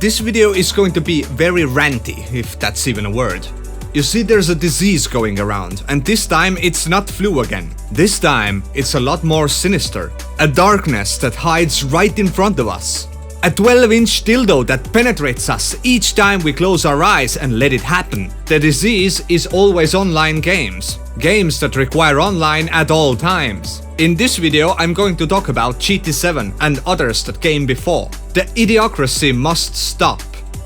This video is going to be very ranty, if that's even a word. You see, there's a disease going around, and this time it's not flu again. This time it's a lot more sinister. A darkness that hides right in front of us. A 12-inch dildo that penetrates us each time we close our eyes and let it happen. The disease is always online games. Games that require online at all times. In this video, I'm going to talk about GT7 and others that came before. The idiocracy must stop.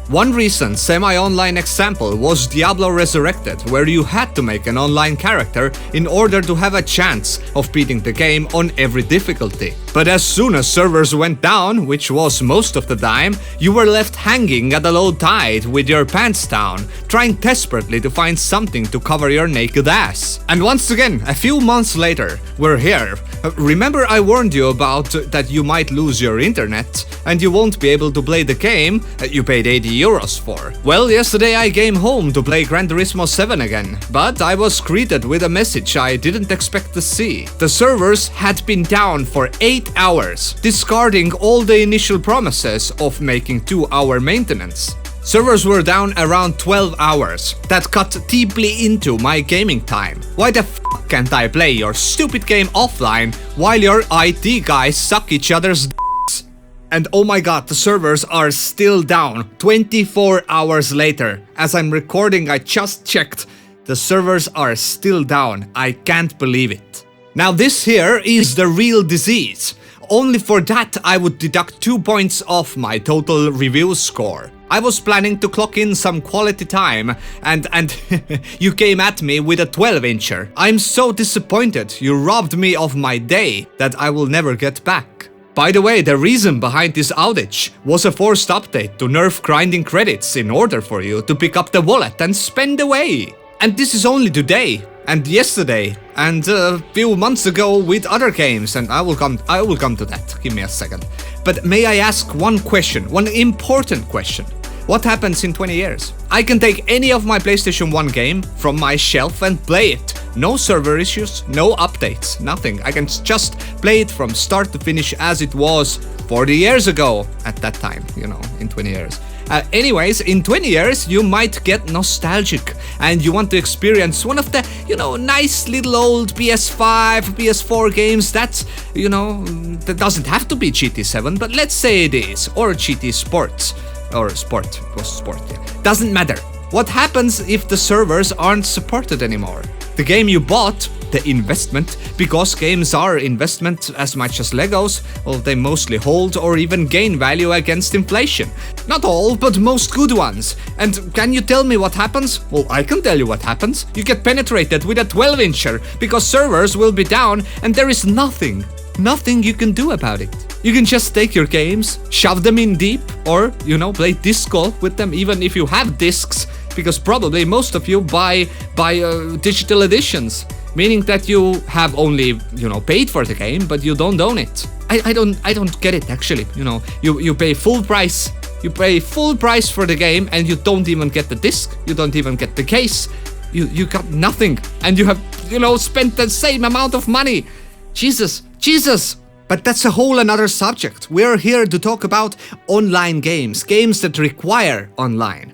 One recent semi-online example was Diablo Resurrected, where you had to make an online character in order to have a chance of beating the game on every difficulty. But as soon as servers went down, which was most of the time, you were left hanging at a low tide with your pants down, trying desperately to find something to cover your naked ass. And once again, a few months later, we're here. Remember I warned you about that you might lose your internet and you won't be able to play the game you paid €80 for. Well, yesterday I came home to play Gran Turismo 7 again, but I was greeted with a message I didn't expect to see. The servers had been down for 8 hours, discarding all the initial promises of making 2-hour maintenance. Servers were down around 12 hours. That cut deeply into my gaming time. Why the f can't I play your stupid game offline while your IT guys suck each other's d***s? And oh my god, the servers are still down 24 hours later. As I'm recording, I just checked. The servers are still down. I can't believe it. Now this here is the real disease. Only for that I would deduct 2 points off my total review score. I was planning to clock in some quality time and you came at me with a 12-incher. I'm so disappointed. You robbed me of my day that I will never get back. By the way, the reason behind this outage was a forced update to nerf grinding credits in order for you to pick up the wallet and spend away. And this is only today and yesterday and a few months ago with other games, and I will come to that. Give me a second. But may I ask one question, one important question? What happens in 20 years? I can take any of my PlayStation 1 game from my shelf and play it. No server issues, no updates, nothing. I can just play it from start to finish as it was 40 years ago at that time, in 20 years. Anyways, in 20 years, you might get nostalgic and you want to experience one of the, nice little old PS5, PS4 games that, that doesn't have to be GT7, but let's say it is, or GT Sports. Or Sport, it was Sport, yeah. Doesn't matter. What happens if the servers aren't supported anymore? The game you bought, the investment, because games are investment as much as Legos, well, they mostly hold or even gain value against inflation. Not all, but most good ones. And can you tell me what happens? Well, I can tell you what happens. You get penetrated with a 12-incher because servers will be down and there is nothing you can do about it. You can just take your games, shove them in deep, or, play disc golf with them even if you have discs, because probably most of you buy digital editions, meaning that you have only, paid for the game, but you don't own it. I don't get it actually, you pay full price. You pay full price for the game and you don't even get the disc, you don't even get the case. You got nothing and you have, spent the same amount of money. Jesus. But that's a whole another subject. We're here to talk about online games that require online.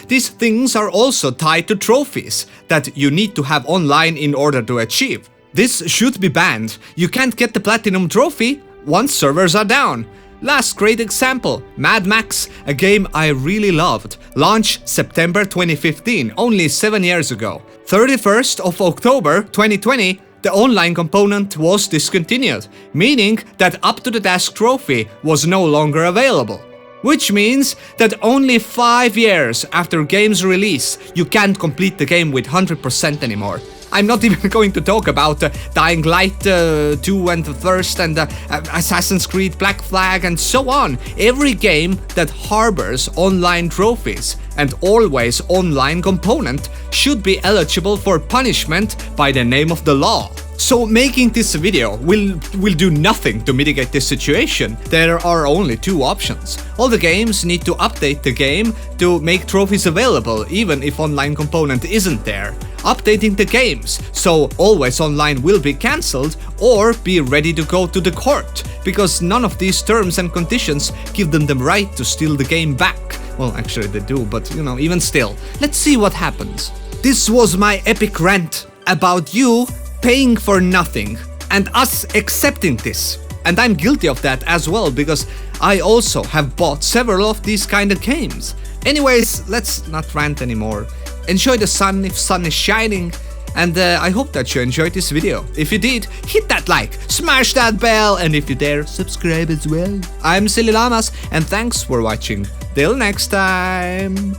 These things are also tied to trophies that you need to have online in order to achieve. This should be banned. You can't get the platinum trophy once servers are down. Last great example, Mad Max, a game I really loved. Launch September 2015, only 7 years ago. 31st of October 2020, the online component was discontinued, meaning that Up to the Task trophy was no longer available. Which means that only 5 years after game's release, you can't complete the game with 100% anymore. I'm not even going to talk about Dying Light 2 and the Thirst and Assassin's Creed Black Flag and so on. Every game that harbors online trophies and always online component should be eligible for punishment by the name of the law. So making this video will do nothing to mitigate this situation. There are only 2 options. All the games need to update the game to make trophies available even if online component isn't there. updating the games, so Always Online will be cancelled, or be ready to go to the court, because none of these terms and conditions give them the right to steal the game back. Well, actually they do, but you know, even still. Let's see what happens. This was my epic rant about you paying for nothing and us accepting this. And I'm guilty of that as well, because I also have bought several of these kind of games. Anyways, let's not rant anymore. Enjoy the sun if sun is shining, and I hope that you enjoyed this video. If you did, hit that like, smash that bell, and if you dare, subscribe as well. I'm SillyLlamaz, and thanks for watching. Till next time.